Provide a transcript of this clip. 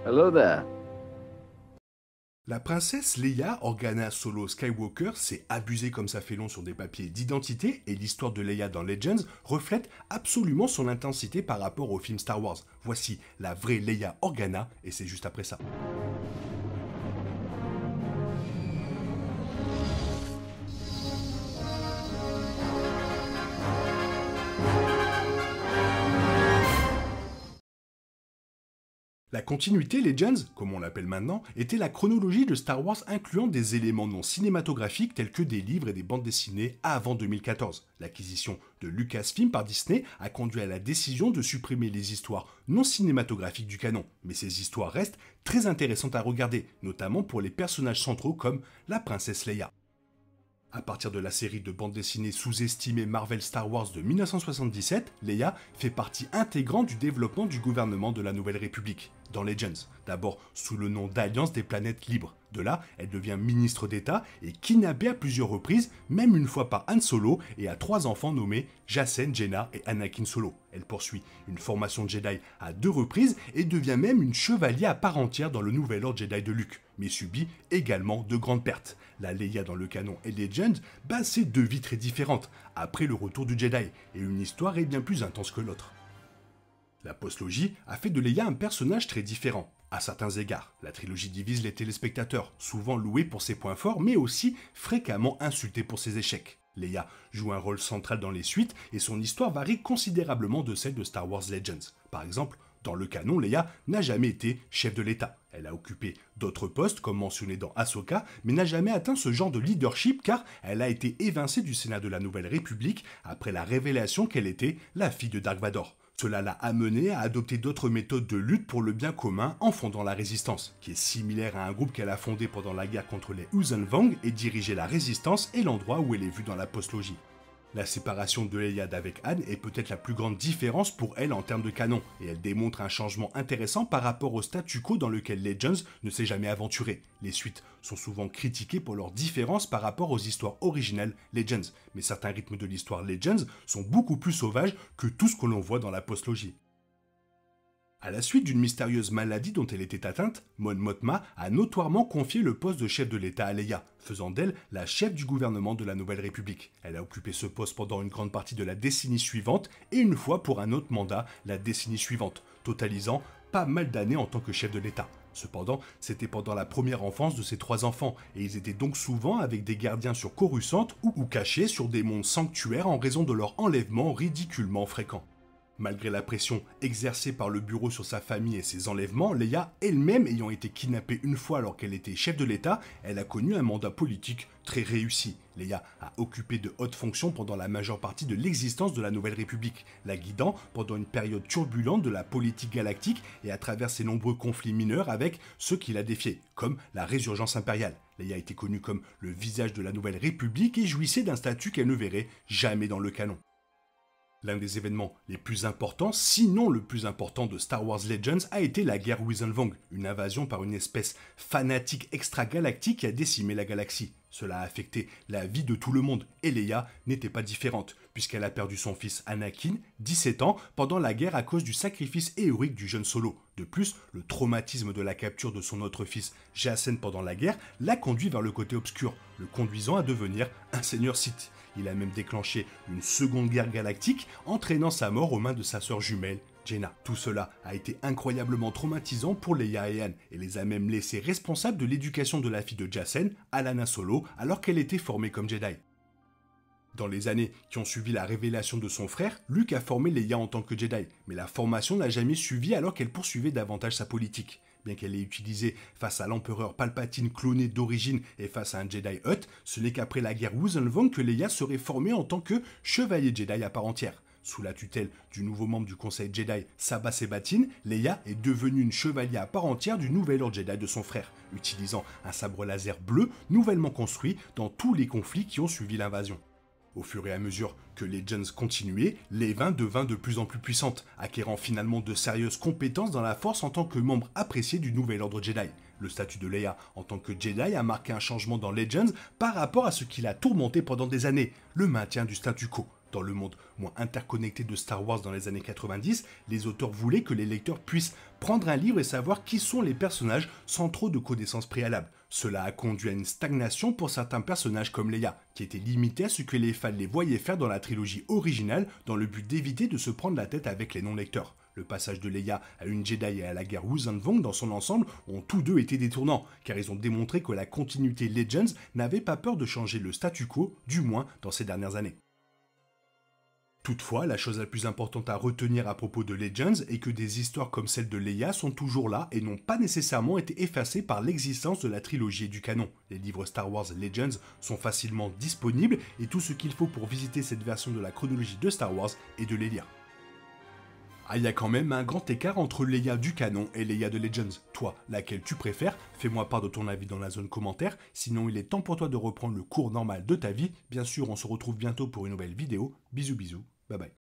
Hello there. La princesse Leia Organa Solo Skywalker s'est abusée comme ça fait long sur des papiers d'identité et l'histoire de Leia dans Legends reflète absolument son intensité par rapport au film Star Wars. Voici la vraie Leia Organa et c'est juste après ça. La continuité Legends, comme on l'appelle maintenant, était la chronologie de Star Wars incluant des éléments non cinématographiques tels que des livres et des bandes dessinées avant 2014. L'acquisition de Lucasfilm par Disney a conduit à la décision de supprimer les histoires non cinématographiques du canon, mais ces histoires restent très intéressantes à regarder, notamment pour les personnages centraux comme la princesse Leia. À partir de la série de bandes dessinées sous-estimée Marvel Star Wars de 1977, Leia fait partie intégrante du développement du gouvernement de la Nouvelle République, dans Legends, d'abord sous le nom d'Alliance des Planètes Libres. De là, elle devient ministre d'État et kidnappée à plusieurs reprises, même une fois par Han Solo et à 3 enfants nommés Jacen, Jaina et Anakin Solo. Elle poursuit une formation de Jedi à 2 reprises et devient même une chevalier à part entière dans le nouvel ordre Jedi de Luke, mais subit également de grandes pertes. La Leia dans le canon et Legends, c'est 2 vies très différentes, après le retour du Jedi, et une histoire est bien plus intense que l'autre. La postlogie a fait de Leia un personnage très différent. À certains égards, la trilogie divise les téléspectateurs, souvent loués pour ses points forts, mais aussi fréquemment insultés pour ses échecs. Leia joue un rôle central dans les suites et son histoire varie considérablement de celle de Star Wars Legends. Par exemple, dans le canon, Leia n'a jamais été chef de l'État. Elle a occupé d'autres postes, comme mentionné dans Ahsoka, mais n'a jamais atteint ce genre de leadership car elle a été évincée du Sénat de la Nouvelle République après la révélation qu'elle était la fille de Dark Vador. Cela l'a amenée à adopter d'autres méthodes de lutte pour le bien commun en fondant la Résistance, qui est similaire à un groupe qu'elle a fondé pendant la guerre contre les Uzanvong et diriger la Résistance et l'endroit où elle est vue dans la postlogie. La séparation de Leia d'avec Han est peut-être la plus grande différence pour elle en termes de canon, et elle démontre un changement intéressant par rapport au statu quo dans lequel Legends ne s'est jamais aventuré. Les suites sont souvent critiquées pour leurs différences par rapport aux histoires originales Legends, mais certains rythmes de l'histoire Legends sont beaucoup plus sauvages que tout ce que l'on voit dans la postlogie. À la suite d'une mystérieuse maladie dont elle était atteinte, Mon Mothma a notoirement confié le poste de chef de l'État à Leia, faisant d'elle la chef du gouvernement de la Nouvelle République. Elle a occupé ce poste pendant une grande partie de la décennie suivante et une fois pour un autre mandat la décennie suivante, totalisant pas mal d'années en tant que chef de l'État. Cependant, c'était pendant la première enfance de ses 3 enfants, et ils étaient donc souvent avec des gardiens sur Coruscant ou cachés sur des mondes sanctuaires en raison de leur enlèvement ridiculement fréquent. Malgré la pression exercée par le bureau sur sa famille et ses enlèvements, Leia elle-même ayant été kidnappée une fois alors qu'elle était chef de l'État, elle a connu un mandat politique très réussi. Leia a occupé de hautes fonctions pendant la majeure partie de l'existence de la Nouvelle République, la guidant pendant une période turbulente de la politique galactique et à travers ses nombreux conflits mineurs avec ceux qui la défiaient, comme la résurgence impériale. Leia était connue comme le visage de la Nouvelle République et jouissait d'un statut qu'elle ne verrait jamais dans le canon. L'un des événements les plus importants, sinon le plus important de Star Wars Legends, a été la guerre Uzanvong, une invasion par une espèce fanatique extragalactique qui a décimé la galaxie. Cela a affecté la vie de tout le monde, et Leia n'était pas différente, puisqu'elle a perdu son fils Anakin, 17 ans, pendant la guerre à cause du sacrifice héroïque du jeune Solo. De plus, le traumatisme de la capture de son autre fils, Jacen, pendant la guerre, l'a conduit vers le côté obscur, le conduisant à devenir un seigneur Sith. Il a même déclenché une seconde guerre galactique, entraînant sa mort aux mains de sa sœur jumelle, Jaina. Tout cela a été incroyablement traumatisant pour Leia et Han, et les a même laissés responsables de l'éducation de la fille de Jacen, Alana Solo, alors qu'elle était formée comme Jedi. Dans les années qui ont suivi la révélation de son frère, Luke a formé Leia en tant que Jedi, mais la formation n'a jamais suivi alors qu'elle poursuivait davantage sa politique. Bien qu'elle ait utilisé face à l'empereur Palpatine cloné d'origine et face à un Jedi Hutt, ce n'est qu'après la guerre Uzanvong que Leia serait formée en tant que chevalier Jedi à part entière. Sous la tutelle du nouveau membre du conseil Jedi, Saba Sebatine, Leia est devenue une chevalier à part entière du nouvel ordre Jedi de son frère, utilisant un sabre laser bleu nouvellement construit dans tous les conflits qui ont suivi l'invasion. Au fur et à mesure que Legends continuait, Leia devint de plus en plus puissante, acquérant finalement de sérieuses compétences dans la force en tant que membre apprécié du nouvel ordre Jedi. Le statut de Leia en tant que Jedi a marqué un changement dans Legends par rapport à ce qui l'a tourmenté pendant des années, le maintien du statu quo. Dans le monde moins interconnecté de Star Wars dans les années 90, les auteurs voulaient que les lecteurs puissent prendre un livre et savoir qui sont les personnages sans trop de connaissances préalables. Cela a conduit à une stagnation pour certains personnages comme Leia, qui étaient limités à ce que les fans les voyaient faire dans la trilogie originale dans le but d'éviter de se prendre la tête avec les non-lecteurs. Le passage de Leia à une Jedi et à la guerre Wuzhan Vong dans son ensemble ont tous deux été détournants, car ils ont démontré que la continuité Legends n'avait pas peur de changer le statu quo, du moins dans ces dernières années. Toutefois, la chose la plus importante à retenir à propos de Legends est que des histoires comme celle de Leia sont toujours là et n'ont pas nécessairement été effacées par l'existence de la trilogie et du canon. Les livres Star Wars Legends sont facilement disponibles et tout ce qu'il faut pour visiter cette version de la chronologie de Star Wars est de les lire. Ah, il y a quand même un grand écart entre Leia du canon et Leia de Legends. Toi, laquelle tu préfères? Fais-moi part de ton avis dans la zone commentaire, sinon il est temps pour toi de reprendre le cours normal de ta vie. Bien sûr, on se retrouve bientôt pour une nouvelle vidéo. Bisous bisous, bye bye.